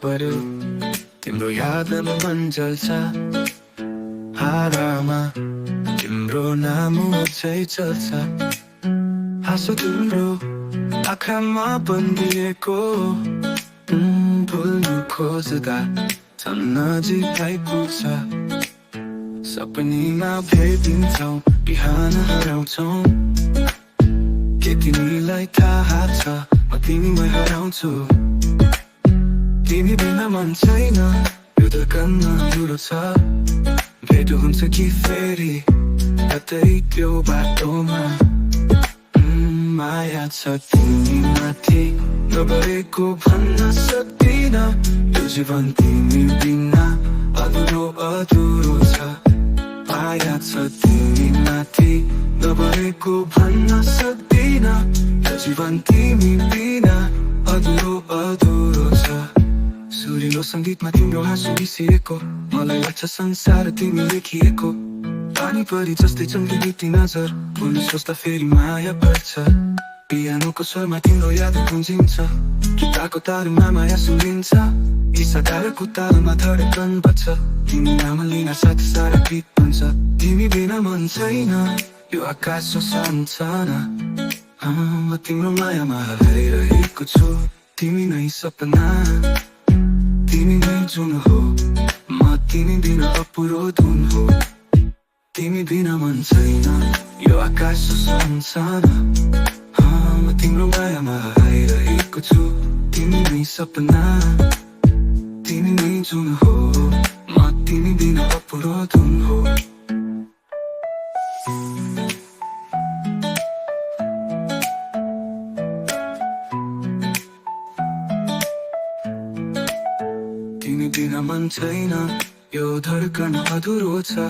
पर्यो तिम्रो यादमा मन जल्छ हारामा तिम्रो नाम चाहिँ चल्छ हाँसो तिम्रो आँखामा बन्दिएको भुल्नु खोज्दा झन् नजिक आइपुग्छ सपनीमा भेटिन्छौ बिहान हराउँछौ के तिमीलाई थाहा छ म तिमीमै हराउँछु तिमी बिना मन छैन यो धड्कनमा ठुलो छ भेट हुन्छ कि फेरि कतै त्यो बाटोमा माया छ तिमी माथि नभएको भन्न सक्दिन यो जीवन तिमी बिना अधुरो अधुरो छ माया छ तिमी माथि नभएको भन्न सक्दिन यो जीवन तिमी बिना अधुरो अधुरो छ सुरिलो सङ्गीतमा तिम्रो हाँसो मिसिएको मलाई लाग्छ संसार तिमी लेखिएको पानी परी जस्तै चम्किने ती नजर बोल्नु सोच्दा फेरि माया पर्छ पियानोको स्वरमा तिम्रो याद गुन्जिन्छ गिटारको तारमा माया सुनिन्छ यी सदाको तालमा धडकन बज्छ तिमी नाम लिन साथी सारा गीत बन्छ तिमी बिना मन छैन यो आकाश सानो म तिम्रो मायामा हराइरहेको छु तिमी नै सपना तिमी नै जुन हो म तिमी बिना अपुरो धुन हो तिमी बिना मन छैन यो आकाश सानो म तिम्रो मायामा हराइरहेको छु तिमी नै सपना तिमी नै जुन हो म तिमी बिना अपुरो धुन हो तिमी बिना मन छैन यो धड्कन अधुरो छ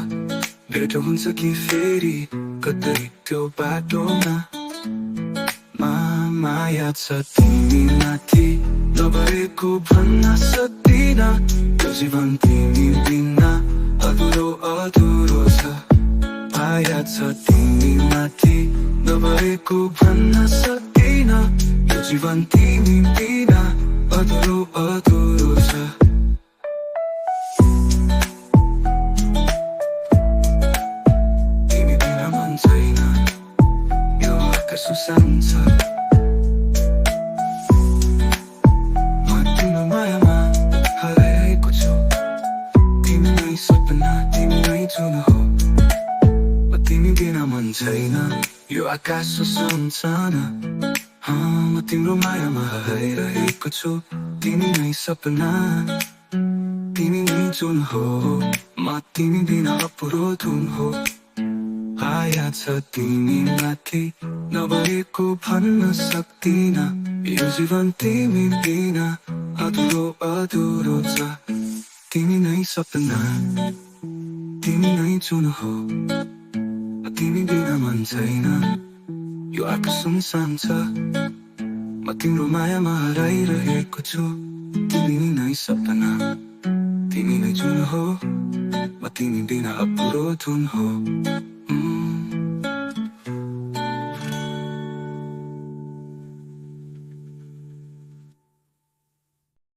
भेट हुन्छ कि फेरि कतै त्यो बाटोमा माया छ तिमी माथि नभएको भन्न सक्दिन यो जीवन तिमी बिना अधुरो अधुरो छ माया छ तिमी माथि नभएको भन्न सक्दिन यो जीवन तिमी बिना अधुरो अधुरो छ सुसान छ म तिम्रो मायामा हराइरहेको छु तिमी नै सपना तिमी नै जुन हो म तिमी बिना मन छैन यो आकाश सानो म तिम्रो मायामा हराइरहेको छु तिमी नै सपना तिमी नै जुन हो म तिमी बिना अपुरो धुन हो माया छ तिमी माथि नभएको भन्न सक्दिन यो जीवन तिमी बिना अधुरो अधुरो छ तिमी नै सपना तिमी नै जुन हो तिमी बिना मन छैन यो आकाश सुनसान छ म तिम्रो मायामा हराइरहेको छु तिमी नै सपना तिमी नै जुन हो म तिमी बिना अपुरो धुन हो